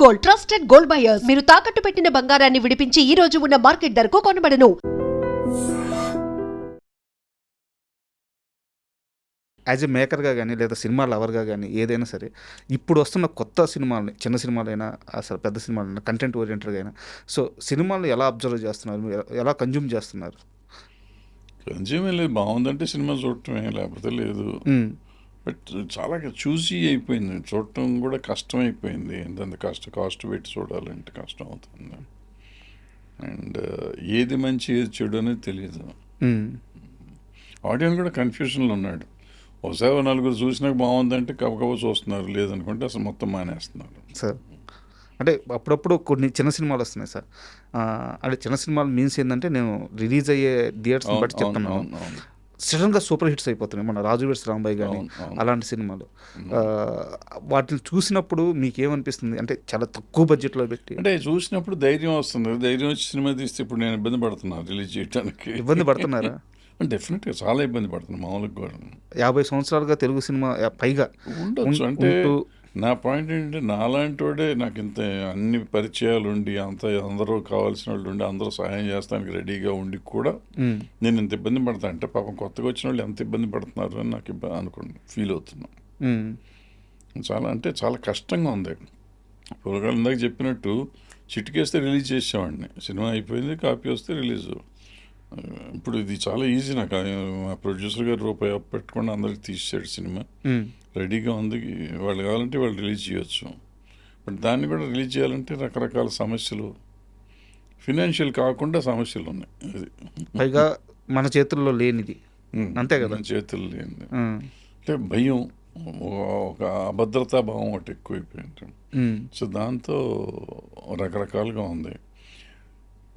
Gold, trusted gold buyers. మీరు తాకట్టు పెట్టిన బంగారాన్ని విడిపించి ఈ రోజు ఉన్న మార్కెట్ ధరకు కొనబడను. యాజ్ ఎ మేకర్గా కానీ లేదా సినిమా లవర్గా కానీ ఏదైనా సరే ఇప్పుడు వస్తున్న కొత్త సినిమాలని, చిన్న సినిమాలైనా అసలు పెద్ద సినిమాలైనా, కంటెంట్ ఓరియంటెడ్గా అయినా, సో సినిమాలను ఎలా అబ్జర్వ్ చేస్తున్నారు, మీరు ఎలా కన్జ్యూమ్ చేస్తున్నారు? కన్జ్యూమ్ లేదు, బాగుందంటే సినిమా చూడటమే, లేకపోతే లేదు. బట్ చాలా చూసి అయిపోయింది, చూడటం కూడా కష్టం అయిపోయింది. ఎంత కాస్ట్ పెట్టి చూడాలంటే కష్టం అవుతుంది. అండ్ ఏది మంచి ఏది చెడు అనేది తెలియదు. ఆడియన్స్ కూడా కన్ఫ్యూజన్లో ఉన్నాడు. ఒకసారి నలుగురు చూసినాక బాగుందంటే కబకబ చూస్తున్నారు, లేదనుకుంటే అసలు మొత్తం మానేస్తున్నారు. సార్ అంటే అప్పుడప్పుడు కొన్ని చిన్న సినిమాలు వస్తున్నాయి సార్. అంటే చిన్న సినిమాలు మీన్స్ ఏంటంటే నేను రిలీజ్ అయ్యే థియేటర్స్ని బట్టి చెప్తున్నాను, సడన్గా సూపర్ హిట్స్ అయిపోతున్నాయి. మన రాజు వెడ్స్ రాంబాయ్ కానీ అలాంటి సినిమాలు, వాటిని చూసినప్పుడు మీకు ఏమనిపిస్తుంది? అంటే చాలా తక్కువ బడ్జెట్లో పెట్టి అంటే చూసినప్పుడు ధైర్యం వస్తుంది. ధైర్యం వచ్చి సినిమా తీస్తే ఇప్పుడు నేను ఇబ్బంది పడుతున్నాను రిలీజ్ చేయడానికి. ఇబ్బంది పడుతున్నారా? డెఫినెట్గా చాలా ఇబ్బంది పడుతున్నాను. మామూలుగా కూడా 50 సంవత్సరాలుగా తెలుగు సినిమా పైగా ఉండొచ్చు. అంటే నా పాయింట్ ఏంటంటే నాలాంటి వాడే నాకు ఇంత అన్ని పరిచయాలు ఉండి అందరూ కావాల్సిన వాళ్ళు ఉండి అందరూ సహాయం చేస్తానికి రెడీగా ఉండి కూడా నేను ఇంత ఇబ్బంది పడతాను అంటే పాపం కొత్తగా వచ్చిన వాళ్ళు ఎంత ఇబ్బంది పడుతున్నారు అని నాకు అనుకోండి ఫీల్ అవుతున్నాను. చాలా కష్టంగా ఉంది. పూర్వకాలం ఇందాక చెప్పినట్టు చిటికేస్తే రిలీజ్ చేసేవాడిని, సినిమా అయిపోయింది, కాపీ వస్తే రిలీజు. ఇప్పుడు ఇది చాలా ఈజీ. నాకు మా ప్రొడ్యూసర్ గారు రూపాయి పెట్టకుండా అందరికి తీసేసాడు, సినిమా రెడీగా ఉంది, వాళ్ళు కావాలంటే వాళ్ళు రిలీజ్ చేయొచ్చు. బట్ దాన్ని కూడా రిలీజ్ చేయాలంటే రకరకాల సమస్యలు, ఫినాన్షియల్ కాకుండా సమస్యలు ఉన్నాయి. అది పైగా మన చేతుల్లో లేనిది, అంతే కదా, మన చేతుల్లో లేనిది. అంటే భయం, ఒక అభద్రతా భావం ఒకటి ఎక్కువైపోయింది. సో దాంతో రకరకాలుగా ఉంది.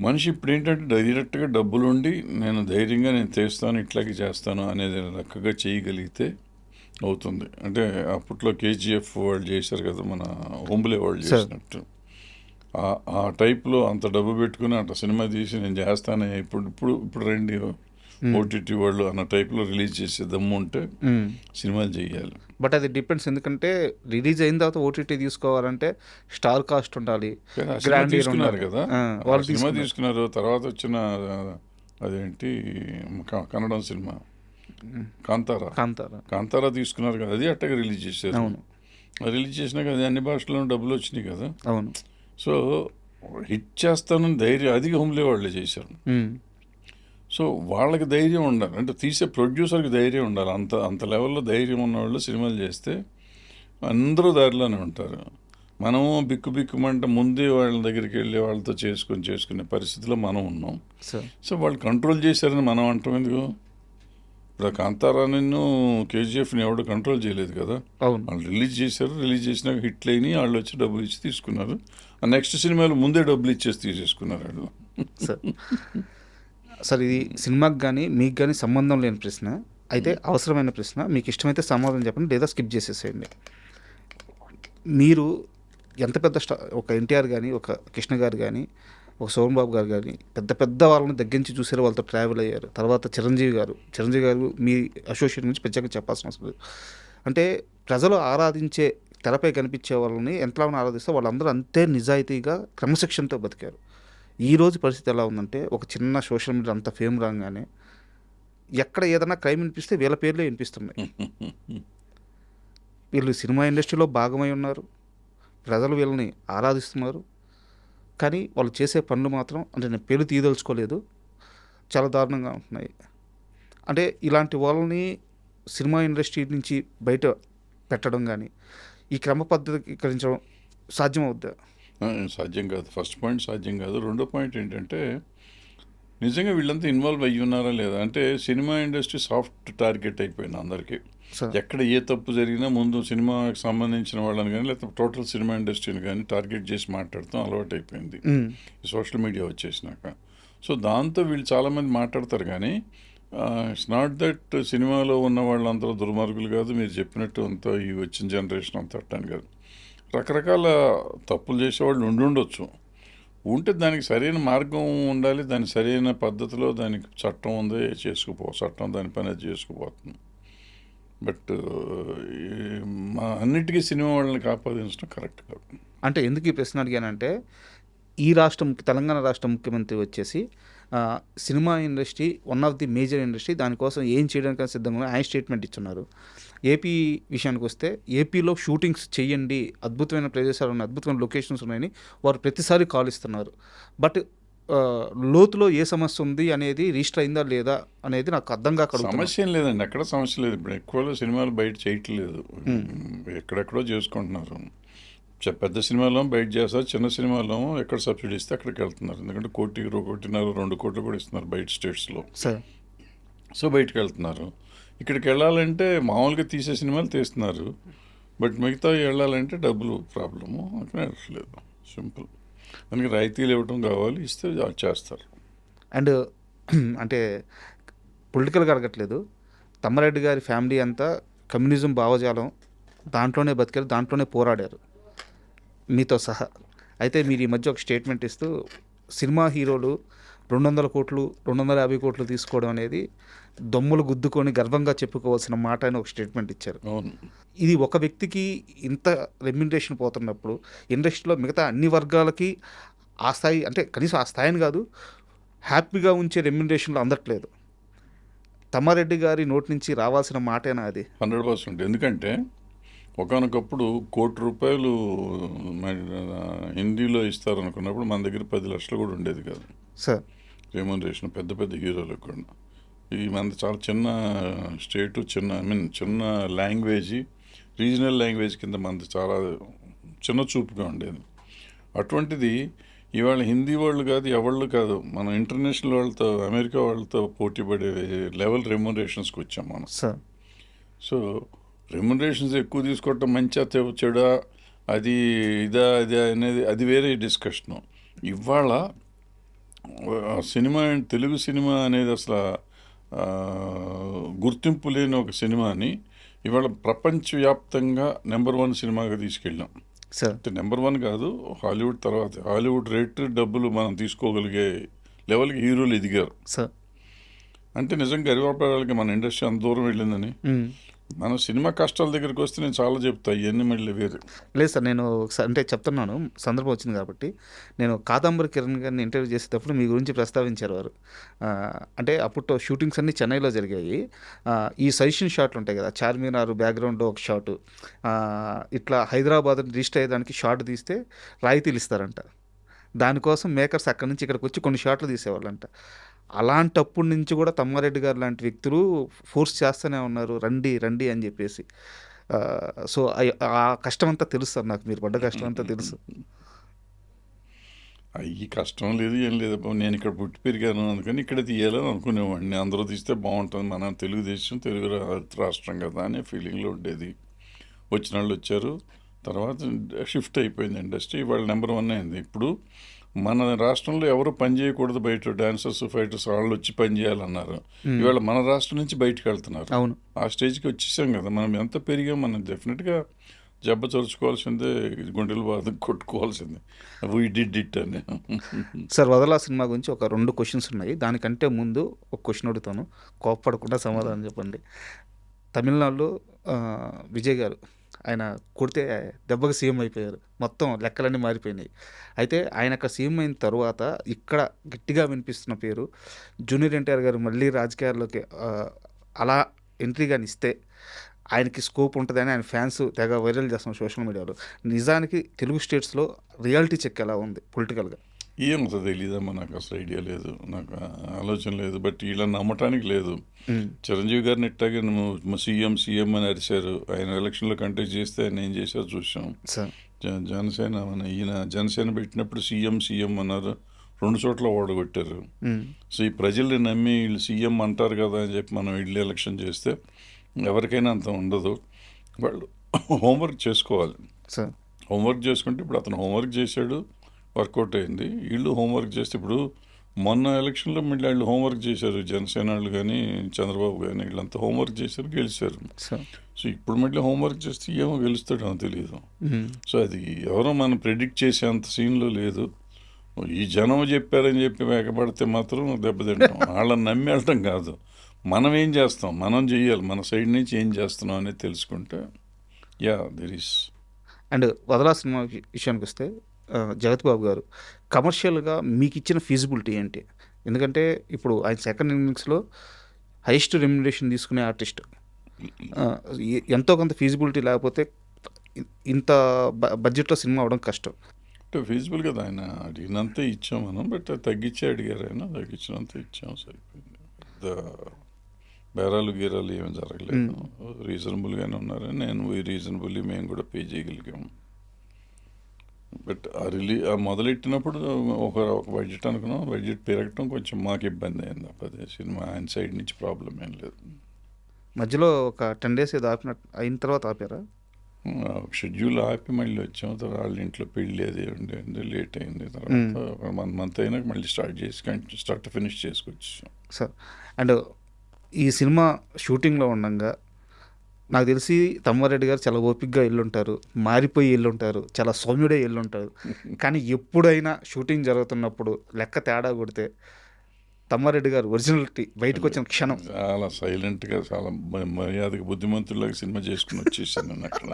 మనిషి ఇప్పుడు ఏంటంటే డైరెక్ట్గా డబ్బులుండి నేను ధైర్యంగా నేను చేస్తాను, ఇట్లాగే చేస్తాను అనేది రకంగా చేయగలిగితే అవుతుంది. అంటే అప్పట్లో కేజీఎఫ్ వాళ్ళు చేశారు కదా, మన హోంబులే వాళ్ళు చేసినట్టు ఆ టైప్లో అంత డబ్బు పెట్టుకుని అట్లా సినిమా తీసి నేను చేస్తానే ఇప్పుడు రండి ఓటీటీ వాళ్ళు అన్న టైప్లో రిలీజ్ చేసే దమ్ము ఉంటే సినిమాలు చేయాలి. బట్ అది డిపెండ్స్, ఎందుకంటే రిలీజ్ అయిన తర్వాత ఓటీటీ తీసుకోవాలంటే స్టార్ కాస్ట్ ఉండాలి. తీసుకున్నారు కదా, వాళ్ళు సినిమా తీసుకున్నారు. తర్వాత వచ్చిన అదేంటి కన్నడం సినిమా కాంతారా తీసుకున్నారు కదా, అది అట్టగా రిలీజ్ చేశారు. రిలీజ్ చేసినాక అది అన్ని భాషల్లో డబ్బులు వచ్చినాయి కదా. అవును. సో హిట్ చేస్తానని ధైర్యం అది హోమ్లే వాళ్ళే చేశారు. సో వాళ్ళకి ధైర్యం ఉండాలి, అంటే తీసే ప్రొడ్యూసర్కి ధైర్యం ఉండాలి. అంత లెవెల్లో ధైర్యం ఉన్నవాళ్ళు సినిమాలు చేస్తే అందరూ దారిలోనే ఉంటారు. మనము బిక్కుమంటే ముందే వాళ్ళ దగ్గరికి వెళ్ళి వాళ్ళతో చేసుకునే పరిస్థితిలో మనం ఉన్నాం. సో వాళ్ళు కంట్రోల్ చేశారని మనం అంటాం ఎందుకు? ఇప్పుడు కాంతారా నిన్ను కేజీఎఫ్ని ఎవడు కంట్రోల్ చేయలేదు కదా, వాళ్ళు రిలీజ్ చేశారు. రిలీజ్ చేసినాక హిట్లు అయినాయి, వాళ్ళు వచ్చి డబ్బులు ఇచ్చి తీసుకున్నారు. ఆ నెక్స్ట్ సినిమాలు ముందే డబ్బులు ఇచ్చేసి తీసేసుకున్నారు వాళ్ళు. సార్ ఇది సినిమాకి కానీ మీకు కానీ సంబంధం లేని ప్రశ్న, అయితే అవసరమైన ప్రశ్న. మీకు ఇష్టమైతే సమాధానం చెప్పండి, లేదా స్కిప్ చేసేసేయండి. మీరు ఎంత పెద్ద ఒక ఎన్టీఆర్ కానీ, ఒక కృష్ణ గారు కానీ, ఒక సోమన్ బాబు గారు కానీ పెద్ద వాళ్ళని దగ్గర నుంచి చూసారు, వాళ్ళతో ట్రావెల్ అయ్యారు. తర్వాత చిరంజీవి గారు మీ అసోసియేట్ నుంచి ప్రత్యేకంగా చెప్పాల్సిన అవసరం లేదు. అంటే ప్రజలు ఆరాధించే, తెరపై కనిపించే వాళ్ళని ఎంతలా ఆరాధిస్తే వాళ్ళందరూ అంతే నిజాయితీగా క్రమశిక్షణతో బతికారు. ఈరోజు పరిస్థితి ఎలా ఉందంటే, ఒక చిన్న సోషల్ మీడియా అంత ఫేమ్ రాగానే ఎక్కడ ఏదైనా క్రైమ్ వినిపిస్తే వీళ్ళ పేర్లే వినిపిస్తున్నాయి. వీళ్ళు సినిమా ఇండస్ట్రీలో భాగమై ఉన్నారు, ప్రజలు వీళ్ళని ఆరాధిస్తున్నారు, కానీ వాళ్ళు చేసే పనులు మాత్రం, అంటే నేను పేరు తీయదలుచుకోలేదు, చాలా దారుణంగా ఉంటున్నాయి. అంటే ఇలాంటి వాళ్ళని సినిమా ఇండస్ట్రీ నుంచి బయట పెట్టడం కానీ, ఈ క్రమ పద్ధతికరించడం సాధ్యం అవుద్దా? సాధ్యం కాదు. ఫస్ట్ పాయింట్ సాధ్యం కాదు. రెండో పాయింట్ ఏంటంటే నిజంగా వీళ్ళంతా ఇన్వాల్వ్ అయ్యి ఉన్నారా లేదా అంటే, సినిమా ఇండస్ట్రీ సాఫ్ట్ టార్గెట్ అయిపోయింది అందరికీ. ఎక్కడ ఏ తప్పు జరిగినా ముందు సినిమాకి సంబంధించిన వాళ్ళని కానీ లేకపోతే టోటల్ సినిమా ఇండస్ట్రీని కానీ టార్గెట్ చేసి మాట్లాడతాం అలవాటు అయిపోయింది సోషల్ మీడియా వచ్చేసినాక. సో దాంతో వీళ్ళు చాలామంది మాట్లాడతారు, కానీ ఇట్స్ నాట్ దట్ సినిమాలో ఉన్న వాళ్ళంతా దుర్మార్గులు కాదు, మీరు చెప్పినట్టు అంతా ఈ వచ్చిన జనరేషన్ అంతా అట్టాను కాదు. రకరకాల తప్పులు చేసేవాళ్ళు ఉండొచ్చు, ఉంటే దానికి సరైన మార్గం ఉండాలి, దాని సరైన పద్ధతిలో దానికి చట్టం ఉంది, చట్టం దాని పని అది చేసుకుపోతుంది. బట్ మా అన్నిటికీ సినిమా వాళ్ళని ఆపాదించడం కరెక్ట్ కాదు. అంటే ఎందుకు ఈ ప్రశ్న అడిగానంటే, ఈ రాష్ట్రం తెలంగాణ రాష్ట్ర ముఖ్యమంత్రి వచ్చేసి cinema industry one of the major industry, దానికోసం ఏం చేయడానికి సిద్ధంగా ఆయన స్టేట్మెంట్ ఇచ్చున్నారు. ఏపీ విషయానికి వస్తే ఏపీలో షూటింగ్స్ చేయండి, అద్భుతమైన ప్రదేశాలు ఉన్నాయి, అద్భుతమైన లొకేషన్స్ ఉన్నాయని వారు ప్రతిసారి కాల్ ఇస్తున్నారు. బట్ లోతులో ఏ సమస్య ఉంది అనేది రిజిస్టర్ అయిందా లేదా అనేది నాకు అర్థం కాక సమస్య ఏం లేదండి, ఎక్కడ సమస్య లేదు. ఇప్పుడు ఎక్కువలో సినిమాలు బయట చేయట్లేదు, ఎక్కడెక్కడో చేసుకుంటున్నారు. పెద్ద సినిమాలో బయట చేస్తారు, చిన్న సినిమాలో ఎక్కడ సబ్సిడీ ఇస్తే అక్కడికి వెళ్తున్నారు. ఎందుకంటే 1.5 కోటి 2 కోట్లు కూడా ఇస్తున్నారు బయట స్టేట్స్లో. సో బయటకు వెళ్తున్నారు. ఇక్కడికి వెళ్ళాలంటే మామూలుగా తీసే సినిమాలు తీస్తున్నారు, బట్ మిగతా వెళ్ళాలంటే డబ్బులు ప్రాబ్లము, అక్కడ వెళ్ళట్లేదు. సింపుల్. దానికి రాయితీలు ఇవ్వడం కావాలి, ఇస్తే చేస్తారు. అండ్ అంటే పొలిటికల్గా అడగట్లేదు, తమ్మారెడ్డి గారి ఫ్యామిలీ అంతా కమ్యూనిజం భావజాలం దాంట్లోనే బతికారు, దాంట్లోనే పోరాడారు మీతో సహా. అయితే మీరు ఈ మధ్య ఒక స్టేట్మెంట్ ఇస్తూ సినిమా హీరోలు 200 కోట్లు 250 కోట్లు తీసుకోవడం అనేది దొమ్ములు గుద్దుకొని గర్వంగా చెప్పుకోవాల్సిన మాట అని ఒక స్టేట్మెంట్ ఇచ్చారు. అవును, ఇది ఒక వ్యక్తికి ఇంత రెమ్యునరేషన్ పోతున్నప్పుడు ఇండస్ట్రీలో మిగతా అన్ని వర్గాలకి ఆ స్థాయి, అంటే కనీసం ఆ స్థాయిని కాదు, హ్యాపీగా ఉంచే రెమ్యునరేషన్లో అందట్లేదు. తమ్మారెడ్డి గారి నోటి నుంచి రావాల్సిన మాటేనా అది? 100%. ఎందుకంటే ఒకనొకప్పుడు ₹1 హిందీలో ఇస్తారు అనుకున్నప్పుడు మన దగ్గర 10 లక్షలు కూడా ఉండేది కాదు సార్ రెమ్యునరేషన్, పెద్ద పెద్ద హీరోలకు కూడా. ఇది మనది చాలా చిన్న స్టేటు, చిన్న లాంగ్వేజ్, రీజనల్ లాంగ్వేజ్ కింద మనది చాలా చిన్న చూపుగా ఉండేది. అటువంటిది ఇవాళ హిందీ వాళ్ళు కాదు, ఎవళ్ళు కాదు, మనం ఇంటర్నేషనల్ వాళ్ళతో, అమెరికా వాళ్ళతో పోటీ పడే లెవెల్ రెమ్యునరేషన్స్కి వచ్చాం మనం. సార్ సో రెమ్యునరేషన్స్ ఎక్కువ తీసుకోవటం మంచిగా చెడా, అది ఇదా అనేది అది వేరే డిస్కషను. ఇవాళ సినిమా, తెలుగు సినిమా అనేది అసలు గుర్తింపు లేని ఒక సినిమాని ఇవాళ ప్రపంచవ్యాప్తంగా నెంబర్ 1 సినిమాగా తీసుకెళ్ళాం. అంటే నెంబర్ 1 కాదు, హాలీవుడ్ తర్వాత, హాలీవుడ్ రేట్ డబ్బులు మనం తీసుకోగలిగే లెవెల్కి హీరోలు ఎదిగారు. అంటే నిజంగా గర్వపడాలి మన ఇండస్ట్రీ అంత దూరం వెళ్ళిందని. మన సినిమా కష్టాల దగ్గరికి వస్తే నేను చాలా చెప్తా, ఇవన్నీ మళ్ళీ వేరు. లేదు సార్, నేను అంటే చెప్తున్నాను, సందర్భం వచ్చింది కాబట్టి. నేను కాదంబరి కిరణ్ గారిని ఇంటర్వ్యూ చేసేటప్పుడు మీ గురించి ప్రస్తావించారు వారు. అంటే అప్పుడు షూటింగ్స్ అన్నీ చెన్నైలో జరిగాయి. ఈ సజెషన్ షాట్లు ఉంటాయి కదా, చార్మినార్ బ్యాక్గ్రౌండ్లో ఒక షాటు, ఇట్లా హైదరాబాద్ రిజిస్టర్ అయ్యేదానికి షాట్ తీస్తే రాయితీలు ఇస్తారంట. దానికోసం మేకర్స్ అక్కడి నుంచి ఇక్కడికి వచ్చి కొన్ని షాట్లు తీసేవాళ్ళంట. అలాంటప్పటి నుంచి కూడా తమ్మారెడ్డి గారు లాంటి వ్యక్తులు ఫోర్స్ చేస్తూనే ఉన్నారు, రండి రండి అని చెప్పేసి. సో ఆ కష్టం అంతా తెలుసు సార్ నాకు, మీరు పడ్డ కష్టం అంతా తెలుసు. ఈ కష్టం లేదు, ఏం లేదు. నేను ఇక్కడ పుట్టి పెరిగాను అందుకని ఇక్కడ తీయాలని అనుకునేవాడిని. అందరూ తీస్తే బాగుంటుంది, మన తెలుగుదేశం తెలుగు రాష్ట్రం కదా అనే ఫీలింగ్లో ఉండేది. వచ్చిన వాళ్ళు వచ్చారు, తర్వాత షిఫ్ట్ అయిపోయింది ఇండస్ట్రీ. ఇవాళ నెంబర్ 1 అయింది. ఇప్పుడు మన రాష్ట్రంలో ఎవరు పని చేయకూడదు, బయట డాన్సర్స్ ఫైటర్స్ వాళ్ళు వచ్చి పని చేయాలన్నారు. ఇవాళ మన రాష్ట్రం నుంచి బయటకు వెళ్తున్నారు. అవును, ఆ స్టేజ్కి వచ్చేసాం కదా. మనం ఎంత పెరిగాం, మనం డెఫినెట్గా జబ్బ చరుచుకోవాల్సిందే, గుండెలు బాధ కొట్టుకోవాల్సిందే. వీ డిడ్ ఇట్ అని. సార్, వదలా సినిమా గురించి ఒక 2 క్వశ్చన్స్ ఉన్నాయి. దానికంటే ముందు ఒక క్వశ్చన్ అడుగుతాను, కోప్పడకుండా సమాధానం చెప్పండి. తమిళనాడులో విజయ్ గారు ఆయన కొడితే దెబ్బకి సీఎం అయిపోయారు, మొత్తం లెక్కలన్నీ మారిపోయినాయి. అయితే ఆయన అక్కడ సీఎం అయిన తర్వాత ఇక్కడ గట్టిగా వినిపిస్తున్న పేరు జూనియర్ ఎన్టీఆర్ గారు మళ్ళీ రాజకీయాల్లోకి అలా ఎంట్రీ కానీ ఇస్తే ఆయనకి స్కోప్ ఉంటుందని ఆయన ఫ్యాన్స్ తెగ వైరల్ చేస్తాం సోషల్ మీడియాలో. నిజానికి తెలుగు స్టేట్స్లో రియాలిటీ చెక్ ఎలా ఉంది పొలిటికల్గా? ఏమవుతుంది తెలీదమ్మా, నాకు అసలు ఐడియా లేదు, నాకు ఆలోచన లేదు. బట్ వీళ్ళని నమ్మటానికి లేదు. చిరంజీవి గారిని ఇట్టాగే సీఎం అని అరిశారు. ఆయన ఎలక్షన్లో కంటెస్ట్ చేస్తే ఆయన ఏం చేశారో చూసాం. జనసేన ఈయన జనసేన పెట్టినప్పుడు సీఎం అన్నారు, 2 చోట్ల ఓడగొట్టారు. సో ఈ ప్రజల్ని నమ్మి వీళ్ళు సీఎం అంటారు కదా అని చెప్పి మనం వీళ్ళు ఎలక్షన్ చేస్తే ఎవరికైనా అంత ఉండదు. వాళ్ళు హోంవర్క్ చేసుకోవాలి. హోంవర్క్ చేసుకుంటే ఇప్పుడు అతను హోంవర్క్ చేశాడు, వర్కౌట్ అయింది. వీళ్ళు హోంవర్క్ చేస్తే ఇప్పుడు మొన్న ఎలక్షన్లో మళ్ళీ వాళ్ళు హోంవర్క్ చేశారు, జనసేన వాళ్ళు కానీ చంద్రబాబు కానీ వీళ్ళంతా హోంవర్క్ చేశారు, గెలిచారు. సో ఇప్పుడు మళ్ళీ హోంవర్క్ చేస్తే ఏమో గెలుస్తాడో తెలియదు. సో అది ఎవరో మనం ప్రెడిక్ట్ చేసే అంత సీన్లో లేదు. ఈ జనం చెప్పారని చెప్పి వేగపడితే మాత్రం దెబ్బతింటాం. వాళ్ళని నమ్మి వెళ్ళటం కాదు, మనం ఏం చేస్తాం, మనం చేయాలి, మన సైడ్ నుంచి ఏం చేస్తున్నాం అనేది తెలుసుకుంటే దెర్ ఈస్. అండ్ వదలా సినిమా విషయానికి వస్తే జగత్ బాబు గారు కమర్షియల్గా మీకు ఇచ్చిన ఫీజిబిలిటీ ఏంటి? ఎందుకంటే ఇప్పుడు ఆయన సెకండ్ ఇన్నింగ్స్లో హైయెస్ట్ రెమ్యునరేషన్ తీసుకునే ఆర్టిస్ట్. ఎంతో కొంత ఫీజిబిలిటీ లేకపోతే ఇంత బడ్జెట్లో సినిమా అవడం కష్టం. అంటే ఫీజిబుల్ కదా, ఆయన అడిగినంతే ఇచ్చాం మనం, బట్ తగ్గించే అడిగారు ఆయన, తగ్గించినంత ఇచ్చాం, సరిపోయింది. బేరాలు గీరాలు ఏమి జరగలేదు, రీజనబుల్గానే ఉన్నారని నేను రీజనబుల్లీ మేము కూడా పే చేయగలిగాము. బట్ ఆ మొదలెట్టినప్పుడు ఒక బడ్జెట్ అనుకున్నాం, బడ్జెట్ పెరగటం కొంచెం మాకు ఇబ్బంది అయింది. అదే సినిమా ఆయన సైడ్ నుంచి ప్రాబ్లం ఏం లేదు. మధ్యలో ఒక 10 days ఏదో అయిన తర్వాత ఆపారా? షెడ్యూల్ ఆపి మళ్ళీ వచ్చాం. తర్వాత వాళ్ళ ఇంట్లో పెళ్ళి అది ఉండి లేట్ అయింది. తర్వాత ఒక 1 month అయినాక మళ్ళీ స్టార్ట్ టు ఫినిష్ చేసుకొచ్చాం. సార్, అండ్ ఈ సినిమా షూటింగ్లో ఉండగా నాకు తెలిసి తమ్మారెడ్డి గారు చాలా ఓపిక్గా వెళ్ళుంటారు, మారిపోయి వెళ్ళుంటారు, చాలా సౌమ్యుడే వెళ్ళుంటారు. కానీ ఎప్పుడైనా షూటింగ్ జరుగుతున్నప్పుడు లెక్క తేడా కొడితే తమ్మారెడ్డి గారు ఒరిజినాలిటీ బయటకు వచ్చిన క్షణం చాలా సైలెంట్గా, చాలా మర్యాదగా, బుద్ధిమంతుల్లాగా సినిమా చేసుకుని వచ్చేసాను నేను. అక్కడ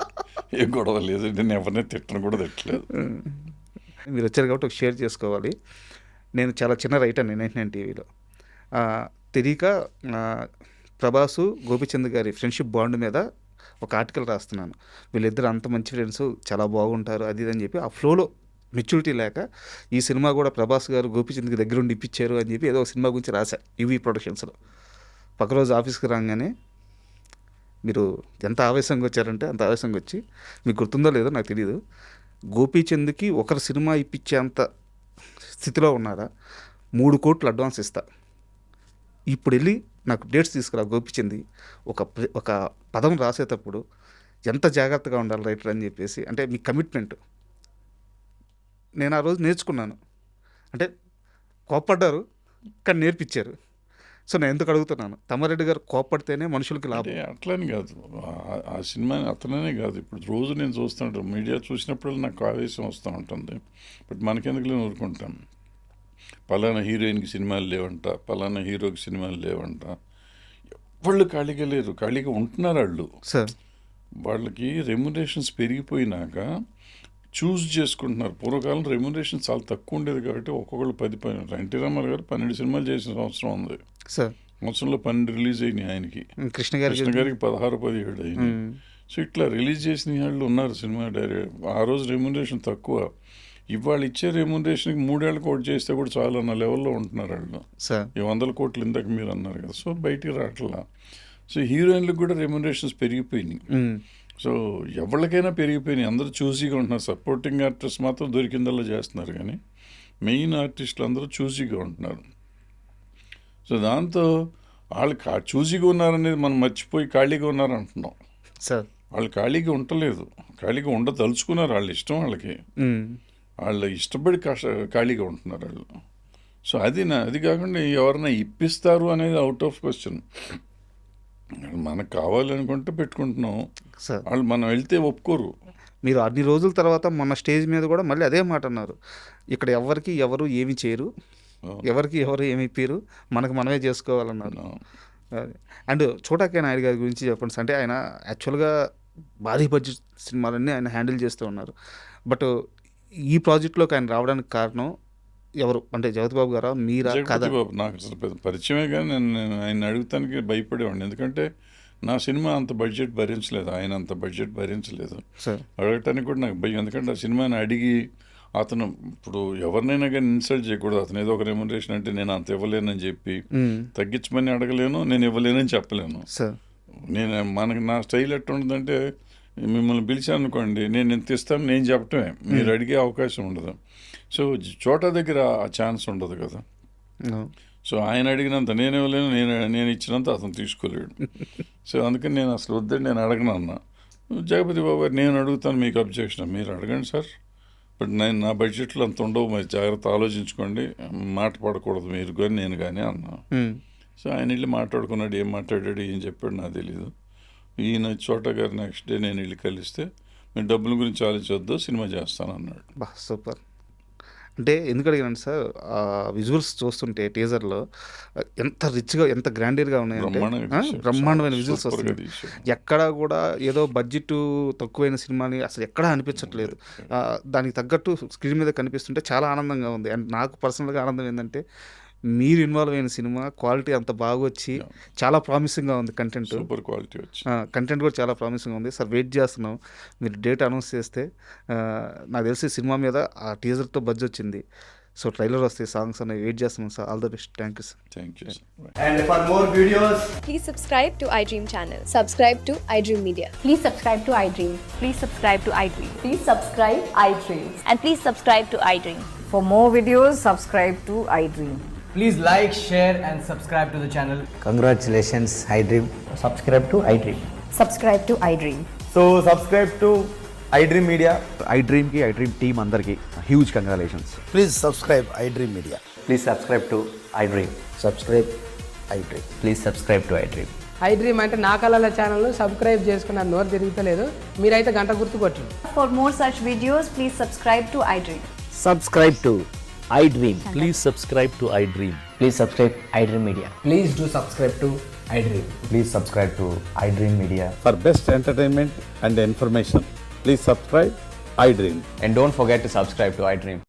ఏ గొడవ లేదు, నేను ఎవరిని తిట్టను కూడా తిట్టలేదు. మీరు వచ్చారు కాబట్టి ఒక షేర్ చేసుకోవాలి. నేను చాలా చిన్న రైటర్ని 99 టీవీలో. తెలియక ప్రభాసు గోపిచంద్ గారి ఫ్రెండ్షిప్ బాండ్ మీద ఒక ఆర్టికల్ రాస్తున్నాను. వీళ్ళిద్దరు అంత మంచి ఫ్రెండ్స్, చాలా బాగుంటారు అది అని చెప్పి ఆ ఫ్లోలో మెచ్యూరిటీ లేక ఈ సినిమా కూడా ప్రభాస్ గారు గోపిచంద్కి దగ్గరుండి ఇప్పించారు అని చెప్పి ఏదో ఒక సినిమా గురించి రాశా యువి ప్రొడక్షన్స్లో. పక్క రోజు ఆఫీస్కి రాగానే మీరు ఎంత ఆవేశంగా వచ్చారంటే అంత ఆవేశంగా వచ్చి, మీకు గుర్తుందో లేదో నాకు తెలియదు, గోపీచంద్కి ఒకరు సినిమా ఇప్పించేంత స్థితిలో ఉన్నారా, 3 కోట్లు అడ్వాన్స్ ఇస్తా, ఇప్పుడు వెళ్ళి నాకు డేట్స్ తీసుకురా గోపిచంద్, ఒక పదం రాసేటప్పుడు ఎంత జాగ్రత్తగా ఉండాలి రైటర్ అని చెప్పేసి. అంటే మీ కమిట్మెంట్ నేను ఆ రోజు నేర్చుకున్నాను. అంటే కోప్పడ్డారు కానీ నేర్పించారు. సో నేను ఎందుకు అడుగుతున్నాను, తమ్మారెడ్డి గారు కోప్పడితేనే మనుషులకి లాభం. అట్లని కాదు, ఆ సినిమా అతననే కాదు, ఇప్పుడు రోజు నేను చూస్తుంటాను, మీడియా చూసినప్పుడు నాకు ఆవేశం వస్తూ ఉంటుంది. బట్ మనకెందుకు ఊరుకుంటాం. పలానా హీరోయిన్కి సినిమాలు లేవంట, పలానా హీరోకి సినిమాలు లేవంట, వాళ్ళు ఖాళీగా లేరు, ఖాళీగా ఉంటున్నారు వాళ్ళు. సార్, వాళ్ళకి రెమ్యునరేషన్స్ పెరిగిపోయినాక చూస్ చేసుకుంటున్నారు. పూర్వకాలం రెమ్యునరేషన్ చాలా తక్కువ ఉండేది కాబట్టి ఒక్కొక్కళ్ళు 10 ఎన్టీ రామారావు గారు 12 సినిమాలు చేసిన సంవత్సరం ఉంది. సార్, సంవత్సరంలో 12 రిలీజ్ అయినాయి ఆయనకి. కృష్ణ గారికి 16, 17 అయినాయి. సో ఇట్లా రిలీజ్ చేసిన వాళ్ళు ఉన్నారు సినిమా డైరెక్ట్. ఆ రోజు రెమ్యునరేషన్ తక్కువ, ఇవాళ ఇచ్చే రెమ్యునరేషన్కి 3 ఏళ్ళ కోట్ చేస్తే కూడా చాలా అన్న లెవెల్లో ఉంటున్నారు వాళ్ళు. ఈ 100 కోట్లు ఇందాక మీరు అన్నారు కదా, సో బయటికి రావట్లా. సో హీరోయిన్లకు కూడా రెమ్యునరేషన్స్ పెరిగిపోయినాయి. సో ఎవరికైనా పెరిగిపోయినాయి, అందరూ చూసీగా ఉంటున్నారు. సపోర్టింగ్ ఆర్టిస్ట్ మాత్రం దొరికిందల్లా చేస్తున్నారు, కానీ మెయిన్ ఆర్టిస్టులు అందరూ చూసీగా ఉంటున్నారు. సో దాంతో వాళ్ళు చూసీగా ఉన్నారనేది మనం మర్చిపోయి ఖాళీగా ఉన్నారంటున్నాం. సార్, వాళ్ళు ఖాళీగా ఉండలేదు, ఖాళీగా ఉండదలుచుకున్నారు, వాళ్ళ ఇష్టం వాళ్ళకి, వాళ్ళు ఇష్టపడి ఖాళీగా ఉంటున్నారు వాళ్ళు. సో అది కాకుండా ఎవరైనా ఇప్పిస్తారు అనేది అవుట్ ఆఫ్ క్వశ్చన్. మనకు కావాలనుకుంటే పెట్టుకుంటున్నాం, వాళ్ళు మనం వెళ్తే ఒప్పుకోరు. మీరు అన్ని రోజుల తర్వాత మొన్న స్టేజ్ మీద కూడా మళ్ళీ అదే మాట అన్నారు, ఇక్కడ ఎవరు ఏమి చేయరు, ఎవరు ఏమి ఇప్పారు, మనకు మనమే చేసుకోవాలన్నారు. అండ్ చోటాకే నాయుడు గారి గురించి చెప్పండి. అంటే ఆయన యాక్చువల్గా భారీ బడ్జెట్ సినిమాలన్నీ ఆయన హ్యాండిల్ చేస్తూ ఉన్నారు. బట్ ఈ ప్రాజెక్ట్లోకి ఆయన రావడానికి కారణం ఎవరు అంటే జగత్ బాబు గారా, మీరా? జగపతి బాబు నాకు అసలు పెద్ద పరిచయమే, కానీ నేను ఆయన అడుగుతానికి భయపడేవాడిని. ఎందుకంటే నా సినిమా అంత బడ్జెట్ భరించలేదు, ఆయన అంత బడ్జెట్ భరించలేదు. అడగటానికి కూడా నాకు భయం. ఎందుకంటే ఆ సినిమాని అడిగి అతను ఇప్పుడు ఎవరినైనా కానీ ఇన్సల్ట్ చేయకూడదు. అతను ఏదో ఒక రెమ్యునరేషన్ అంటే నేను అంత ఇవ్వలేనని చెప్పి తగ్గించమని అడగలేను, నేను ఇవ్వలేనని చెప్పలేను. నా స్టైల్ ఎట్లా ఉంటుందంటే, మిమ్మల్ని పిలిచాను అనుకోండి, నేను ఎంత ఇస్తాను నేను చెప్పటమే, మీరు అడిగే అవకాశం ఉండదు. సో చోటా దగ్గర ఆ ఛాన్స్ ఉండదు కదా. సో ఆయన అడిగినంత నేను ఇవ్వలేను, నేను ఇచ్చినంత అతను తీసుకోలేడు. సో అందుకని నేను అసలు వద్దని నేను అడగను అన్నా. జగపతి బాబు నేను అడుగుతాను, మీకు అబ్జెక్షన్, మీరు అడగండి సార్, బట్ నా బడ్జెట్లో అంత ఉండవు, మరి జాగ్రత్త ఆలోచించుకోండి, మాట పడకూడదు మీరు కానీ నేను కానీ అన్నా. సో ఆయన వెళ్ళి మాట్లాడుకున్నాడు, ఏం మాట్లాడాడు ఏం చెప్పాడు నాకు తెలీదు. ఈయన చోటా గారు నెక్స్ట్ డే నేను వెళ్ళి కలిస్తే, మీరు డబ్బుల గురించి ఆలోచించొద్దు, సినిమా చేస్తాను అన్నాడు. సూపర్. అంటే ఎందుకు అడిగానండి సార్, ఆ విజువల్స్ చూస్తుంటే టీజర్లో ఎంత రిచ్గా ఎంత గ్రాండీర్గా ఉన్నాయంటే బ్రహ్మాండంగా తీశారు. బ్రహ్మాండమైన విజువల్స్ సూపర్గా వస్తున్నాయి. తీశారు. ఎక్కడా కూడా ఏదో బడ్జెట్ తక్కువైన సినిమాని అసలు ఎక్కడా అనిపించట్లేదు. దానికి తగ్గట్టు స్క్రీన్ మీద కనిపిస్తుంటే చాలా ఆనందంగా ఉంది. అండ్ నాకు పర్సనల్గా ఆనందం ఏంటంటే మీరు ఇన్వాల్వ్ అయిన సినిమా క్వాలిటీ అంత బాగా వచ్చి చాలా ప్రామిసింగ్గా ఉంది. కంటెంట్ సూపర్ క్వాలిటీ వచ్చి కంటెంట్ కూడా చాలా ప్రామిసింగ్గా ఉంది సార్. వెయిట్ చేస్తున్నాం, మీరు డేట్ అనౌన్స్ చేస్తే. నాకు తెలిసి సినిమా మీద ఆ టీజర్తో బజ్ వచ్చింది. సో ట్రైలర్ వస్తే సాంగ్స్ అనేవి వెయిట్ చేస్తున్నాం sir. All the best. Thank you sir. Thank you. And for more videos, Please subscribe to iDream channel. Subscribe to iDream Media. Please subscribe to iDream. Please subscribe to iDream. Please subscribe iDream. And please subscribe to iDream. For more videos, subscribe to iDream. please like, share and subscribe to the channel. Congratulations, iDream. Subscribe to iDream. Subscribe to iDream. So subscribe to iDream Media. iDream की iDream team अंदर की huge congratulations. Please subscribe iDream Media. Please subscribe to iDream. Subscribe iDream. Please subscribe to iDream. iDream అంటే నా కళల channel subscribe చేసుకున్న నోరు తిరుగుతలేదు, మీరైతే గంట గుర్తు కొట్టండి. For more such videos, please subscribe to iDream. Subscribe to iDream. Please subscribe to iDream. Please subscribe iDream Media. Please do subscribe to iDream. Please subscribe to iDream Media. For best entertainment and information, please subscribe iDream. And don't forget to subscribe to iDream.